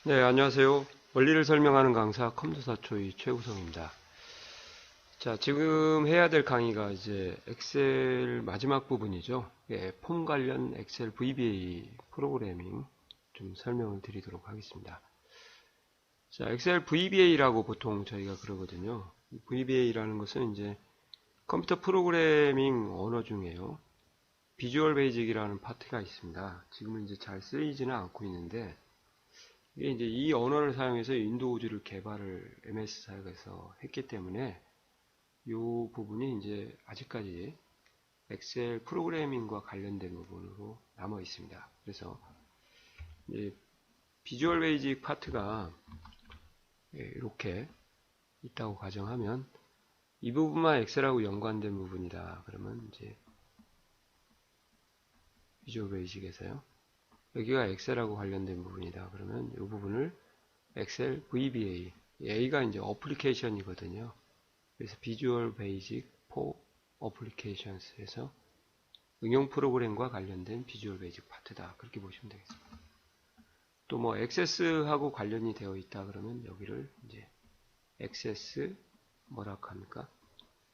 네, 안녕하세요. 원리를 설명하는 강사 컴퓨터사초이 최우성입니다. 자, 지금 해야 될 강의가 이제 엑셀 마지막 부분이죠. 예, 폼 관련 엑셀 VBA 프로그래밍 좀 설명을 드리도록 하겠습니다. 자, 엑셀 VBA라고 보통 저희가 그러거든요. VBA라는 것은 이제 컴퓨터 프로그래밍 언어 중에요. 비주얼 베이직이라는 파트가 있습니다. 지금은 이제 잘 쓰이지는 않고 있는데, 이게 이제 이 언어를 사용해서 윈도우즈를 개발을 MS 사역에서 했기 때문에 이 부분이 이제 아직까지 엑셀 프로그래밍과 관련된 부분으로 남아 있습니다. 그래서 이제 비주얼 베이직 파트가 이렇게 있다고 가정하면 이 부분만 엑셀하고 연관된 부분이다. 그러면 이제 비주얼 베이직에서요. 여기가 엑셀하고 관련된 부분이다. 그러면 이 부분을 엑셀 VBA, A가 이제 어플리케이션이거든요. 그래서 비주얼 베이직 포 어플리케이션스에서 응용 프로그램과 관련된 비주얼 베이직 파트다. 그렇게 보시면 되겠습니다. 또 뭐 액세스하고 관련이 되어 있다 그러면 여기를 이제 액세스 뭐라고 합니까?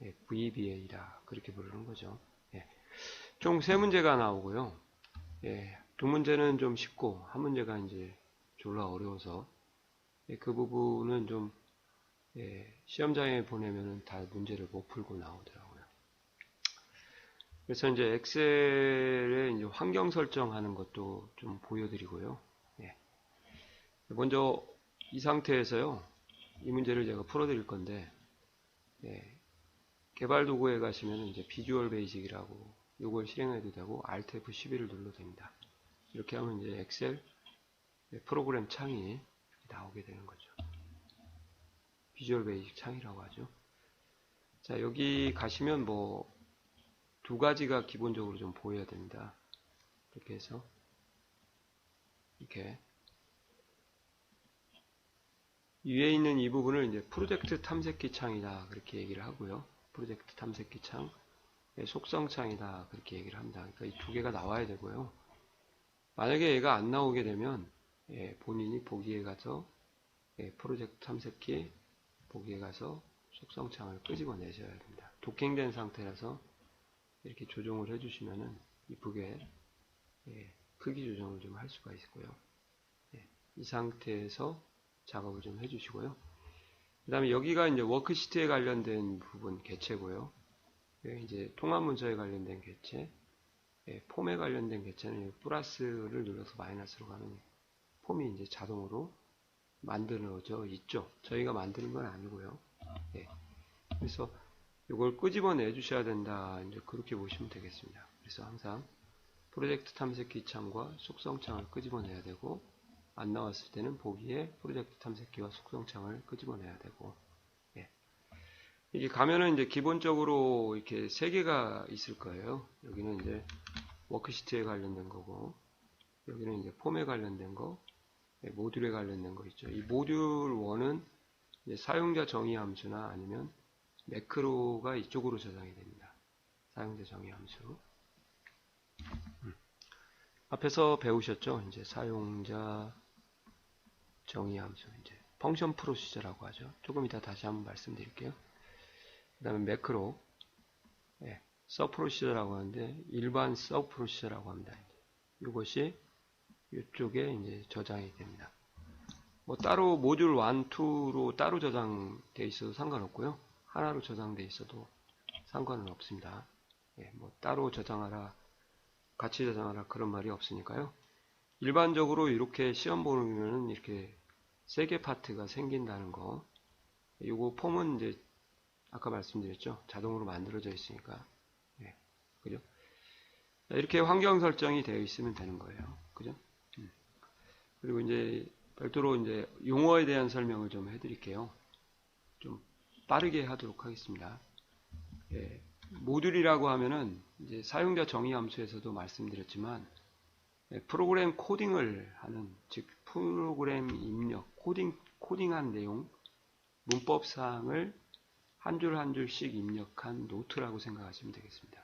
예, VBA다. 그렇게 부르는 거죠. 예. 총 3문제가 나오고요. 예, 2문제는 좀 쉽고 한 문제가 이제 졸라 어려워서 예, 그 부분은 좀 예, 시험장에 보내면은 다 문제를 못 풀고 나오더라고요. 그래서 이제 엑셀의 이제 환경 설정하는 것도 좀 보여드리고요. 예. 먼저 이 상태에서요, 이 문제를 제가 풀어드릴 건데, 예. 개발 도구에 가시면 이제 비주얼 베이직이라고 이걸 실행해도 되고 Alt F12를 눌러도 됩니다. 이렇게 하면 이제 엑셀 프로그램 창이 나오게 되는 거죠. 비주얼 베이직 창이라고 하죠. 자, 여기 가시면 뭐 2가지가 기본적으로 좀 보여야 됩니다. 이렇게 해서 이렇게 위에 있는 이 부분을 이제 프로젝트 탐색기 창이다 그렇게 얘기를 하고요. 프로젝트 탐색기 창, 속성 창이다 그렇게 얘기를 합니다. 그러니까 이 2개가 나와야 되고요. 만약에 얘가 안 나오게 되면 본인이 보기에 가서 프로젝트 탐색기 보기에 가서 속성 창을 끄집어내셔야 됩니다. 도킹된 상태라서 이렇게 조정을 해주시면은 이쁘게 크기 조정을 좀 할 수가 있고요. 이 상태에서 작업을 좀 해주시고요. 그 다음에 여기가 이제 워크시트에 관련된 부분 개체고요. 이제 통합 문서에 관련된 개체, 폼에 관련된 개체는 플러스를 눌러서 마이너스로 가면 폼이 이제 자동으로 만들어져 있죠. 저희가 만드는 건 아니고요. 그래서 이걸 끄집어내 주셔야 된다. 이제 그렇게 보시면 되겠습니다. 그래서 항상 프로젝트 탐색기 창과 속성 창을 끄집어내야 되고, 안 나왔을 때는 보기에 프로젝트 탐색기와 속성 창을 끄집어내야 되고, 이게 가면은 이제 기본적으로 이렇게 3개가 있을 거예요. 여기는 이제 워크시트에 관련된 거고, 여기는 이제 폼에 관련된 거, 모듈에 관련된 거 있죠. 이 모듈 1은 사용자 정의 함수나 아니면 매크로가 이쪽으로 저장이 됩니다. 사용자 정의 함수. 앞에서 배우셨죠? 이제 사용자 정의 함수, 이제 펑션 프로시저라고 하죠. 조금 이따 다시 한번 말씀드릴게요. 그 다음에 매크로, 서 프로시저라고 하는데 일반 서 프로시저라고 합니다. 이것이 이쪽에 이제 저장이 됩니다. 뭐 따로 모듈 1, 2로 따로 저장되어 있어도 상관없고요. 하나로 저장되어 있어도 상관은 없습니다. 뭐 따로 저장하라, 같이 저장하라 그런 말이 없으니까요. 일반적으로 이렇게 시험 보면은 이렇게 3개 파트가 생긴다는 거. 요거 폼은 이제 아까 말씀드렸죠. 자동으로 만들어져 있으니까. 그죠? 이렇게 환경 설정이 되어 있으면 되는 거예요. 그죠? 그리고 이제 별도로 이제 용어에 대한 설명을 좀 해드릴게요. 좀 빠르게 하도록 하겠습니다. 모듈이라고 하면은 이제 사용자 정의 함수에서도 말씀드렸지만 프로그램 코딩을 하는, 즉 프로그램 입력, 코딩한 내용, 문법사항을 한 줄 한 줄씩 입력한 노트라고 생각하시면 되겠습니다.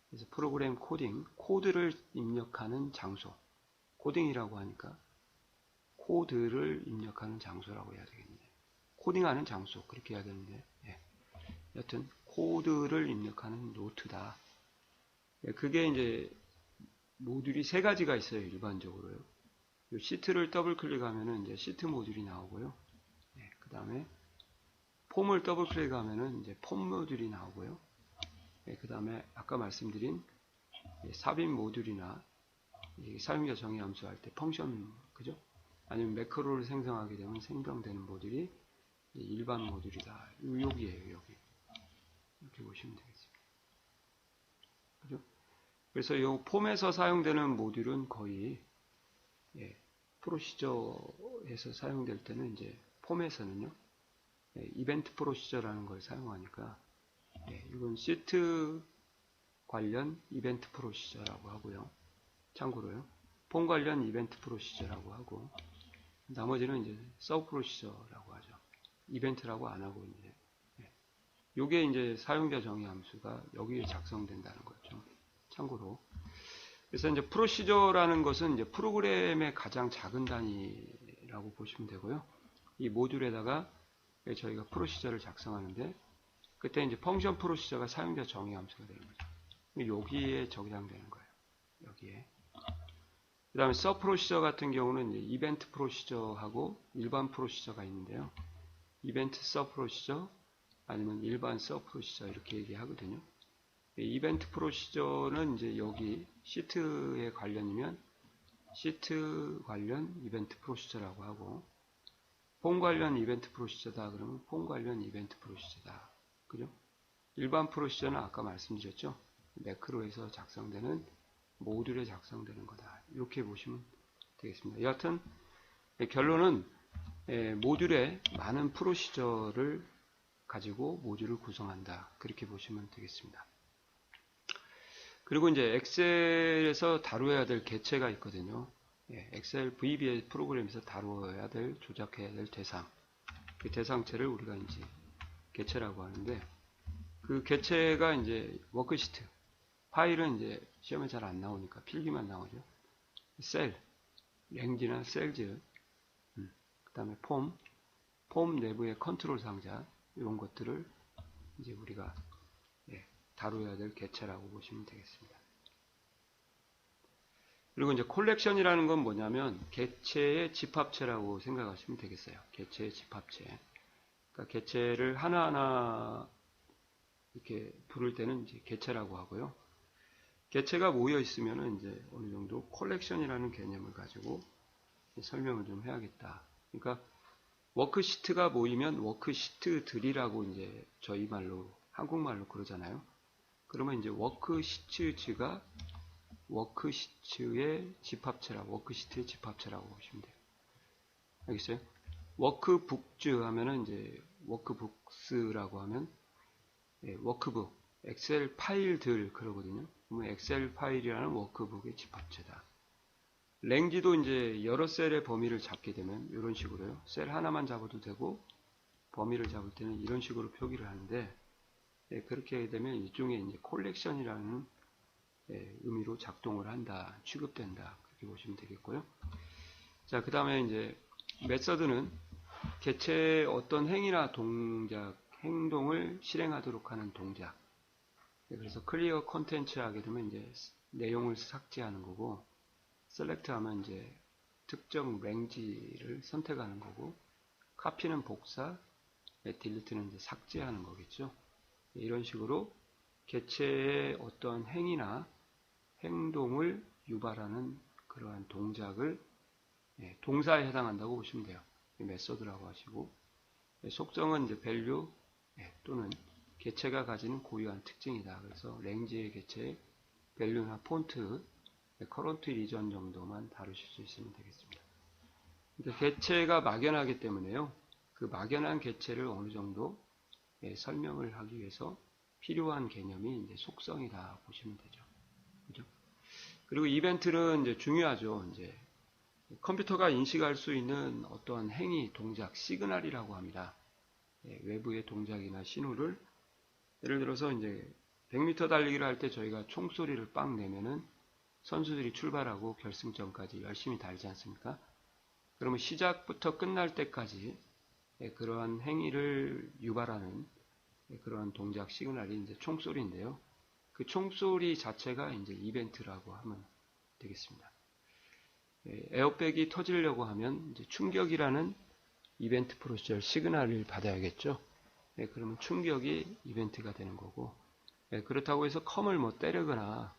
그래서 프로그램 코딩, 코드를 입력하는 장소, 코딩이라고 하니까 코드를 입력하는 장소라고 해야 되겠는데, 코딩하는 장소 그렇게 해야 되는데, 예. 여튼 코드를 입력하는 노트다. 예, 그게 이제 모듈이 세 가지가 있어요. 일반적으로요. 이 시트를 더블 클릭하면은 이제 시트 모듈이 나오고요. 예, 그 다음에 폼을 더블 클릭하면은 이제 폼 모듈이 나오고요. 예, 그 다음에 아까 말씀드린 삽입 모듈이나 사용자 정의 함수 할 때 펑션, 그죠? 아니면 매크로를 생성하게 되면 생성되는 모듈이 일반 모듈이다. 여기에요, 여기. 이렇게 보시면 되겠습니다. 그죠? 그래서 이 폼에서 사용되는 모듈은 거의, 예, 프로시저에서 사용될 때는 이제 폼에서는요, 예, 이벤트 프로시저라는 걸 사용하니까, 예, 이건 시트 관련 이벤트 프로시저라고 하고요. 참고로요. 폼 관련 이벤트 프로시저라고 하고, 나머지는 이제 서브 프로시저라고 하죠. 이벤트라고 안 하고 이제, 예. 요게 이제 사용자 정의 함수가 여기에 작성된다는 거죠. 참고로. 그래서 이제 프로시저라는 것은 이제 프로그램의 가장 작은 단위라고 보시면 되고요. 이 모듈에다가 저희가 프로시저를 작성하는데, 그때 이제 펑션 프로시저가 사용자 정의 함수가 되는 거죠. 여기에 저장되는 거예요. 여기에. 그 다음에 서브 프로시저 같은 경우는 이벤트 프로시저하고 일반 프로시저가 있는데요. 이벤트 서브 프로시저 아니면 일반 서브 프로시저 이렇게 얘기하거든요. 이벤트 프로시저는 이제 여기 시트에 관련이면 시트 관련 이벤트 프로시저라고 하고, 폼 관련 이벤트 프로시저다 그러면 폼 관련 이벤트 프로시저다. 그죠? 일반 프로시저는 아까 말씀드렸죠. 매크로에서 작성되는 모듈에 작성되는 거다. 이렇게 보시면 되겠습니다. 여하튼 결론은 모듈에 많은 프로시저를 가지고 모듈을 구성한다. 그렇게 보시면 되겠습니다. 그리고 이제 엑셀에서 다루어야 될 개체가 있거든요. 예, 엑셀 VBA 프로그램에서 다루어야 될, 조작해야 될 대상. 그 대상체를 우리가 이제 개체라고 하는데, 그 개체가 이제 워크시트. 파일은 이제 시험에 잘 안 나오니까 필기만 나오죠. 셀, 랭지나 셀즈, 그 다음에 폼 내부의 컨트롤 상자, 이런 것들을 이제 우리가 다루어야 될 개체라고 보시면 되겠습니다. 그리고 이제 콜렉션이라는 건 뭐냐면 개체의 집합체라고 생각하시면 되겠어요. 개체의 집합체. 그러니까 개체를 하나하나 이렇게 부를 때는 이제 개체라고 하고요. 개체가 모여 있으면은 이제 어느 정도 콜렉션이라는 개념을 가지고 설명을 좀 해야겠다. 그러니까 워크시트가 모이면 워크시트들이라고 이제 저희 말로 한국말로 그러잖아요. 그러면 이제 워크시트가 워크시트의 집합체라고 보시면 돼요. 알겠어요? 워크북즈 하면은 이제 워크북스라고 하면 워크북, 엑셀 파일들 그러거든요. 그러면 엑셀 파일이라는 워크북의 집합체다. 랭지도 이제 여러 셀의 범위를 잡게 되면 이런 식으로요. 셀 하나만 잡아도 되고 범위를 잡을 때는 이런 식으로 표기를 하는데, 그렇게 하게 되면 일종의 이제 콜렉션이라는 의미로 작동을 한다, 취급된다. 그렇게 보시면 되겠고요. 자, 그 다음에 이제 메서드는 개체의 어떤 행위나 동작, 행동을 실행하도록 하는 동작. 그래서 클리어 컨텐츠 하게 되면 이제 내용을 삭제하는 거고, 셀렉트 하면 이제 특정 랭지를 선택하는 거고, 카피는 복사, 딜리트는 이제 삭제하는 거겠죠. 이런 식으로 개체의 어떤 행위나 행동을 유발하는 그러한 동작을 동사에 해당한다고 보시면 돼요. 메서드라고 하시고, 속성은 이제 value 또는 개체가 가지는 고유한 특징이다. 그래서 랭지의 개체, value나 폰트, current region 정도만 다루실 수 있으면 되겠습니다. 그러니까 개체가 막연하기 때문에요. 그 막연한 개체를 어느 정도 설명을 하기 위해서 필요한 개념이 이제 속성이다 보시면 되죠. 그죠? 그리고 이벤트는 이제 중요하죠. 이제 컴퓨터가 인식할 수 있는 어떠한 행위, 동작, 시그널이라고 합니다. 외부의 동작이나 신호를, 예를 들어서 이제 100m 달리기를 할 때 저희가 총소리를 빵 내면은 선수들이 출발하고 결승점까지 열심히 달지 않습니까? 그러면 시작부터 끝날 때까지 그러한 행위를 유발하는 그러한 동작 시그널이 이제 총소리인데요. 그 총소리 자체가 이제 이벤트라고 하면 되겠습니다. 에어백이 터지려고 하면 이제 충격이라는 이벤트 프로시저 시그널을 받아야겠죠. 그러면 충격이 이벤트가 되는 거고, 그렇다고 해서 컴을 뭐 때리거나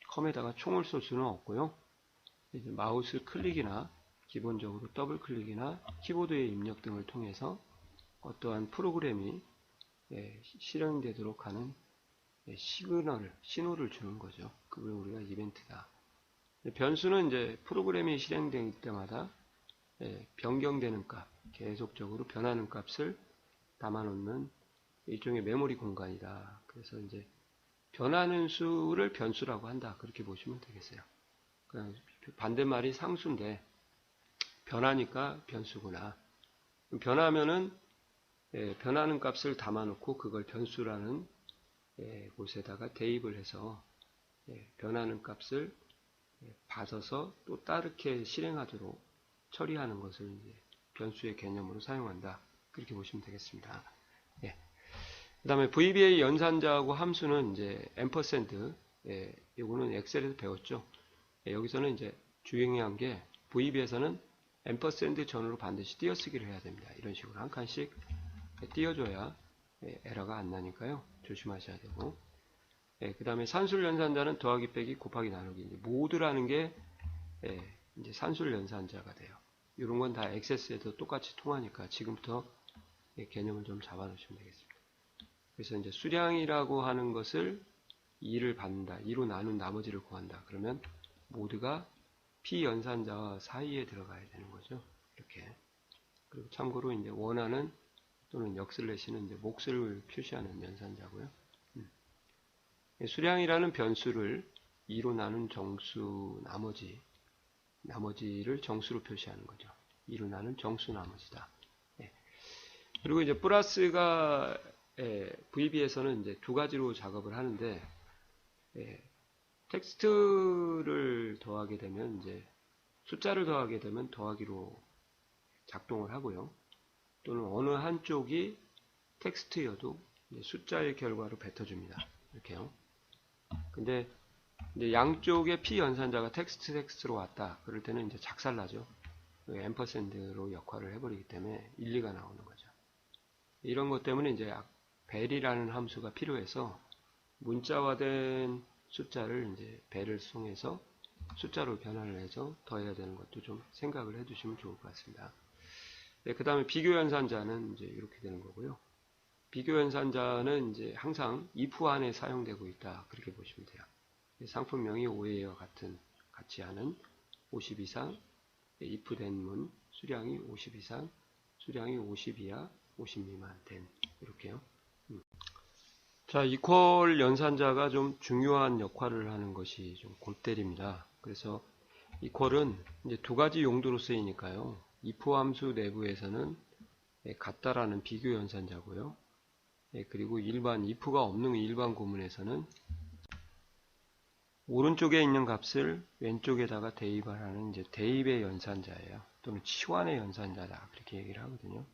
컴에다가 총을 쏠 수는 없고요. 이제 마우스 클릭이나 기본적으로 더블 클릭이나 키보드의 입력 등을 통해서 어떠한 프로그램이 실행되도록 하는 신호를 주는 거죠. 그걸 우리가 이벤트다. 변수는 이제 프로그램이 실행될 때마다 변경되는 값, 계속적으로 변하는 값을 담아놓는 일종의 메모리 공간이다. 그래서 이제 변하는 수를 변수라고 한다. 그렇게 보시면 되겠어요. 반대말이 상수인데 변하니까 변수구나. 변하면은 변하는 값을 담아놓고 그걸 변수라는 곳에다가 대입을 해서 변하는 값을 받아서 또 다르게 실행하도록 처리하는 것을 이제 변수의 개념으로 사용한다. 그렇게 보시면 되겠습니다. 그 다음에 VBA 연산자하고 함수는 이제 앰퍼샌드, 요거는 엑셀에서 배웠죠. 여기서는 이제 중요한 게 VB에서는 앰퍼샌드 전후로 반드시 띄어쓰기를 해야 됩니다. 이런 식으로 한 칸씩 띄워줘야 에러가 안 나니까요. 조심하셔야 되고. 그 다음에 산술 연산자는 더하기 빼기 곱하기 나누기. 모드라는 게 이제 산술 연산자가 돼요. 이런 건 다 액세스에도 똑같이 통하니까 지금부터 개념을 좀 잡아 놓으시면 되겠습니다. 그래서 이제 수량이라고 하는 것을 2를 받는다. 2로 나눈 나머지를 구한다. 그러면 모드가 P 연산자와 사이에 들어가야 되는 거죠. 이렇게. 그리고 참고로 이제 원하는 또는 역슬래시는 이제 몫을 표시하는 연산자고요. 수량이라는 변수를 2로 나눈 정수 나머지를 정수로 표시하는 거죠. 2로 나눈 정수 나머지다. 그리고 이제 플러스가 VB에서는 이제 두 가지로 작업을 하는데 텍스트를 더하게 되면 이제 숫자를 더하게 되면 더하기로 작동을 하고요. 또는 어느 한쪽이 텍스트여도 숫자의 결과로 뱉어줍니다. 이렇게요. 근데 이제 양쪽의 P 연산자가 텍스트로 왔다. 그럴 때는 이제 작살나죠. 앰퍼샌드로 역할을 해버리기 때문에 1, 2가 나오는 거죠. 이런 것 때문에 이제 벨이라는 함수가 필요해서 문자화된 숫자를 이제 벨을 통해서 숫자로 변환을 해서 더해야 되는 것도 좀 생각을 해두시면 좋을 것 같습니다. 그 다음에 비교 연산자는 이제 이렇게 되는 거고요. 비교 연산자는 이제 항상 if 안에 사용되고 있다. 그렇게 보시면 돼요. 상품명이 5예요 같이 하는 50 이상, if 된 문, 수량이 50 이상, 수량이 50 이하, 50 미만 된, 이렇게요. 자, 이퀄 연산자가 좀 중요한 역할을 하는 것이 좀 골때립니다. 그래서 이퀄은 이제 두 가지 용도로 쓰이니까요. if 함수 내부에서는 같다라는 비교 연산자고요. 그리고 일반 if가 없는 일반 구문에서는 오른쪽에 있는 값을 왼쪽에다가 대입을 하는 이제 대입의 연산자예요. 또는 치환의 연산자다. 그렇게 얘기를 하거든요.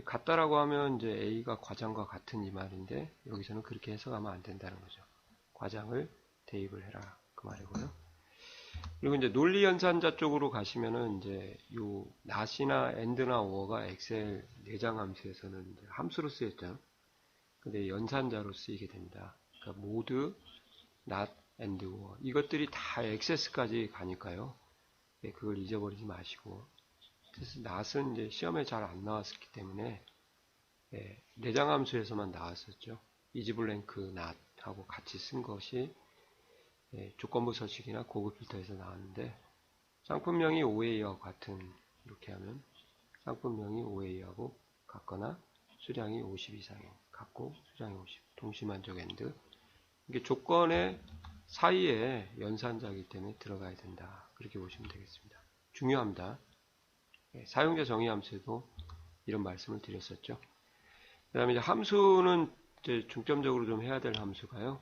같다라고 하면 이제 A가 과장과 같은 이 말인데 여기서는 그렇게 해석하면 안 된다는 거죠. 과장을 대입을 해라. 그 말이고요. 그리고 이제 논리 연산자 쪽으로 가시면은 이제 요 not이나 and나 or가 엑셀 내장 함수에서는 이제 함수로 쓰였죠. 근데 연산자로 쓰이게 됩니다. 그러니까 모드, not, and, or 이것들이 다 액세스까지 가니까요. 그걸 잊어버리지 마시고. 그래서 not은 이제 시험에 잘 안 나왔었기 때문에 내장 함수에서만 나왔었죠. isBlank not 하고 같이 쓴 것이 조건부 서식이나 고급 필터에서 나왔는데 상품명이 OA와 같은 이렇게 하면 상품명이 OA하고 같거나 수량이 50 이상인 같고 수량이 50 동시만족 AND 이게 조건의 사이에 연산자이기 때문에 들어가야 된다. 그렇게 보시면 되겠습니다. 중요합니다. 사용자 정의 함수에도 이런 말씀을 드렸었죠. 그 다음에 이제 함수는 이제 중점적으로 좀 해야 될 함수가요.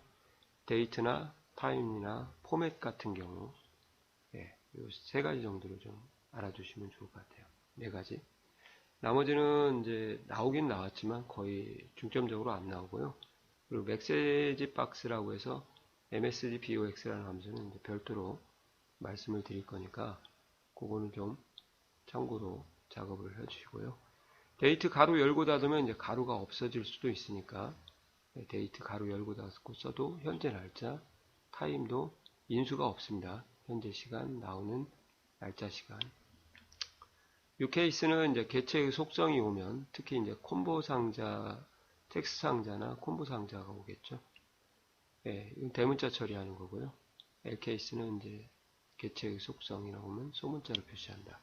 데이트나 타임이나 포맷 같은 경우 이 세 가지 정도로 좀 알아두시면 좋을 것 같아요. 네 가지. 나머지는 이제 나오긴 나왔지만 거의 중점적으로 안 나오고요. 그리고 메시지 박스라고 해서 MSG BOX라는 함수는 이제 별도로 말씀을 드릴 거니까 그거는 좀 참고로 작업을 해주시고요. 데이트 가로 열고 닫으면 이제 가로가 없어질 수도 있으니까 데이트 가로 열고 닫고 써도 현재 날짜, 타임도 인수가 없습니다. 현재 시간, 나오는 날짜 시간. 이 케이스는 이제 개체의 속성이 오면 특히 이제 콤보 상자, 텍스트 상자나 콤보 상자가 오겠죠. 예, 이건 대문자 처리하는 거고요. L 케이스는 이제 개체의 속성이라고 하면 소문자로 표시한다.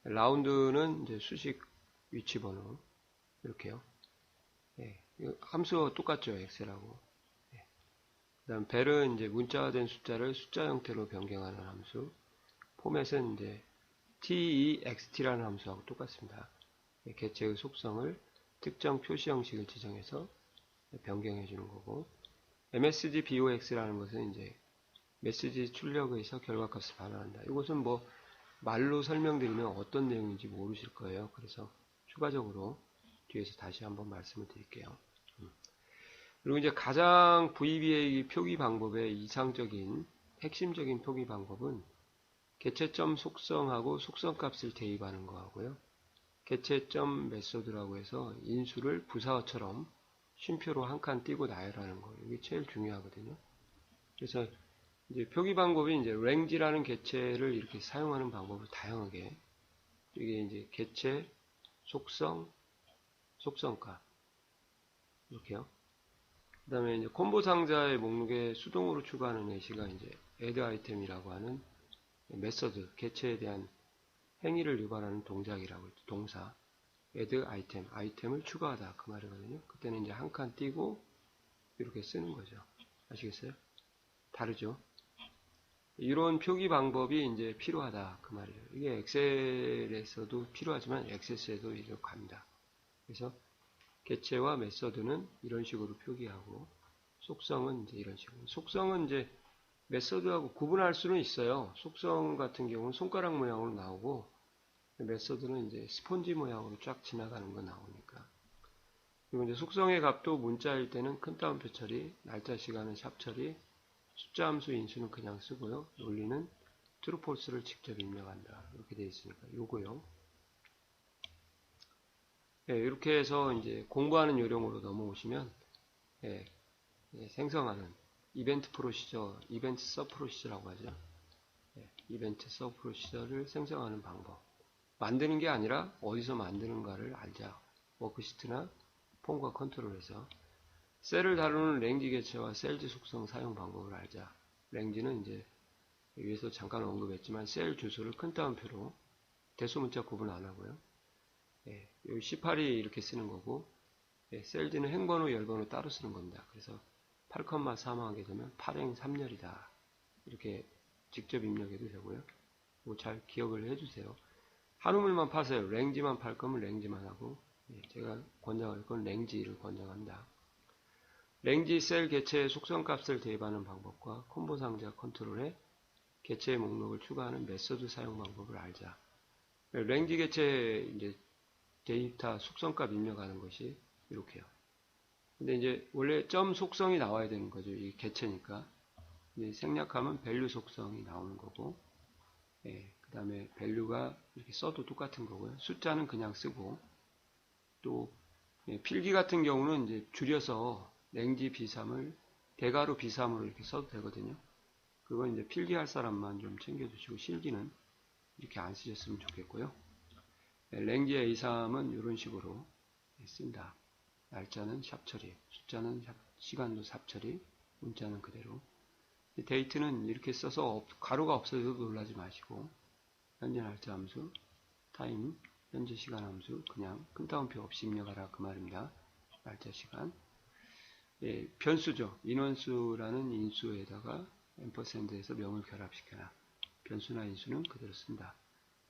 라운드는 이제 수식 위치 번호 이렇게요. 예, 함수가 똑같죠, 엑셀하고. 예. 그다음 벨은 이제 문자화된 숫자를 숫자 형태로 변경하는 함수. 포맷은 이제 text라는 함수하고 똑같습니다. 예, 개체의 속성을 특정 표시 형식을 지정해서 변경해 주는 거고, MSG BOX라는 것은 이제 메시지 출력에서 결과값을 반환한다. 이것은 뭐 말로 설명드리면 어떤 내용인지 모르실 거예요. 그래서 추가적으로 뒤에서 다시 한번 말씀을 드릴게요. 그리고 이제 가장 VBA 표기 방법의 이상적인 핵심적인 표기 방법은 개체점 속성하고 속성값을 대입하는 거하고요. 개체점 메소드라고 해서 인수를 부사어처럼 쉼표로 한 칸 띄고 나열하는 거. 이게 제일 중요하거든요. 그래서 이제 표기 방법이 이제 range라는 개체를 이렇게 사용하는 방법을 다양하게, 이게 이제 개체, 속성, 속성값 이렇게요. 그 다음에 이제 콤보 상자의 목록에 수동으로 추가하는 예시가 이제 add item이라고 하는 메서드, 개체에 대한 행위를 유발하는 동작이라고 했죠. 동사. add item, 아이템을 추가하다 그 말이거든요. 그때는 이제 한 칸 띄고 이렇게 쓰는 거죠. 아시겠어요? 다르죠? 이런 표기 방법이 이제 필요하다 그 말이에요. 이게 엑셀에서도 필요하지만 액세스에도 이렇게 갑니다. 그래서 개체와 메서드는 이런 식으로 표기하고 속성은 이제 이런 식으로. 속성은 이제 메서드하고 구분할 수는 있어요. 속성 같은 경우는 손가락 모양으로 나오고 메서드는 이제 스폰지 모양으로 쫙 지나가는 거 나오니까. 그리고 이제 속성의 값도 문자일 때는 큰 따옴표 처리, 날짜 시간은 샵 처리, 숫자 함수 인수는 그냥 쓰고요. 논리는 true, false를 직접 입력한다. 이렇게 되어 있으니까 요거요. 네, 이렇게 해서 이제 공부하는 요령으로 넘어오시면 생성하는 이벤트 프로시저, 이벤트 서브 프로시저라고 하죠. 이벤트 서브 프로시저를 생성하는 방법. 만드는 게 아니라 어디서 만드는가를 알자. 워크시트나 폼과 컨트롤에서 셀을 다루는 랭지 개체와 셀즈 속성 사용 방법을 알자. 랭지는 이제 위에서 잠깐 언급했지만 셀 주소를 큰 따옴표로 대소문자 구분 안 하고요. 여기 18이 이렇게 쓰는 거고, 셀즈는 행번호, 열번호 따로 쓰는 겁니다. 그래서 8,3 하게 되면 8행 3열이다. 이렇게 직접 입력해도 되고요. 뭐 잘 기억을 해주세요. 한우물만 파세요. 랭지만 팔 거면 랭지만 하고, 제가 권장할 건 랭지를 권장합니다. 랭지 셀 개체의 속성값을 대입하는 방법과 콤보 상자 컨트롤에 개체의 목록을 추가하는 메소드 사용 방법을 알자. 랭지 개체 이제 데이터 속성값 입력하는 것이 이렇게요. 근데 이제 원래 점 속성이 나와야 되는 거죠. 이 개체니까. 생략하면 밸류 속성이 나오는 거고, 그 다음에 밸류가 이렇게 써도 똑같은 거고요. 숫자는 그냥 쓰고, 또 필기 같은 경우는 이제 줄여서 랭지 B3을 대괄호 B3으로 이렇게 써도 되거든요. 그건 이제 필기할 사람만 좀 챙겨주시고 실기는 이렇게 안 쓰셨으면 좋겠고요. 랭지 A3은 이런 식으로 쓴다. 날짜는 샵 처리, 숫자는 시간도 샵 처리, 문자는 그대로. 데이트는 이렇게 써서 가로가 없어져도 놀라지 마시고 현재 날짜 함수, 타임, 현재 시간 함수 그냥 큰 따옴표 없이 입력하라 그 말입니다. 날짜 시간. 변수죠. 인원수라는 인수에다가 앰퍼샌드에서 명을 결합시켜라. 변수나 인수는 그대로 쓴다.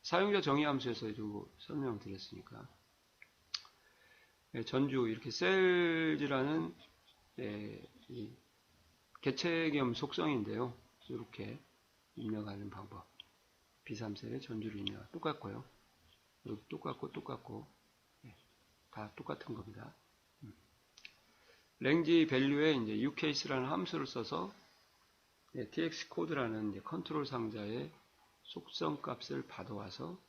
사용자 정의 함수에서도 설명을 드렸으니까. 전주 이렇게 셀즈라는 개체 겸 속성인데요. 이렇게 입력하는 방법. B3셀의 전주를 입력. 똑같고요. 여기 똑같고 다 똑같은 겁니다. 랭지 밸류에 이제 ucase라는 함수를 써서 tx 코드라는 컨트롤 상자의 속성 값을 받아와서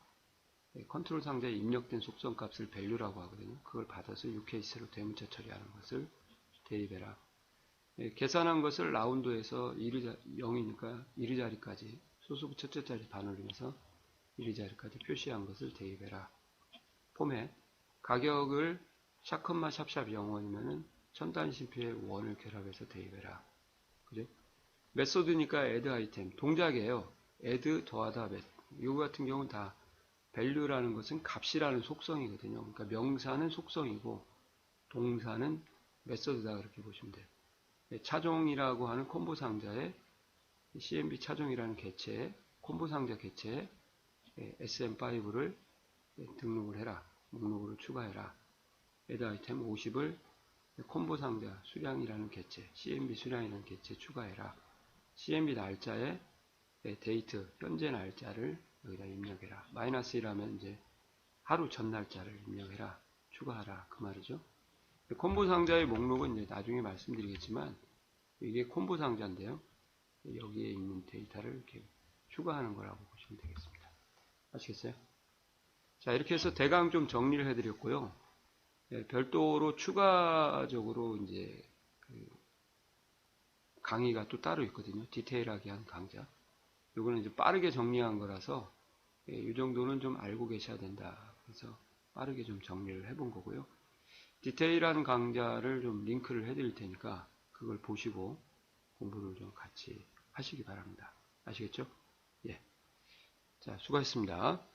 컨트롤 상자에 입력된 속성 값을 밸류라고 하거든요. 그걸 받아서 ucase로 대문자 처리하는 것을 대입해라. 계산한 것을 라운드에서 0이니까 1의 자리까지 소수부 첫째 자리 반올림해서 1의 자리까지 표시한 것을 대입해라. 폼에 가격을 샷컴마 샵샵 0원이면은 천단심표에 1을 결합해서 대입해라. 그죠? 메소드니까 add 아이템 동작이에요. add 더하다 이거 같은 경우는 다 value라는 것은 값이라는 속성이거든요. 그러니까 명사는 속성이고 동사는 메소드다 그렇게 보시면 돼요. 차종이라고 하는 콤보 상자에 CMB 차종이라는 개체에 콤보 상자 개체에 SM5를 등록을 해라. 목록으로 추가해라. add 아이템 50을 콤보 상자 수량이라는 개체, CMB 수량이라는 개체 추가해라. CMB 날짜에 데이트, 현재 날짜를 여기다 입력해라. -1이라면 이제 하루 전 날짜를 입력해라. 추가하라. 그 말이죠. 콤보 상자의 목록은 이제 나중에 말씀드리겠지만 이게 콤보 상자인데요. 여기에 있는 데이터를 이렇게 추가하는 거라고 보시면 되겠습니다. 아시겠어요? 자, 이렇게 해서 대강 좀 정리를 해드렸고요. 별도로 추가적으로 이제 강의가 또 따로 있거든요. 디테일하게 한 강좌. 이거는 이제 빠르게 정리한 거라서 이 정도는 좀 알고 계셔야 된다. 그래서 빠르게 좀 정리를 해본 거고요. 디테일한 강좌를 좀 링크를 해드릴 테니까 그걸 보시고 공부를 좀 같이 하시기 바랍니다. 아시겠죠? 예. 자, 수고하셨습니다.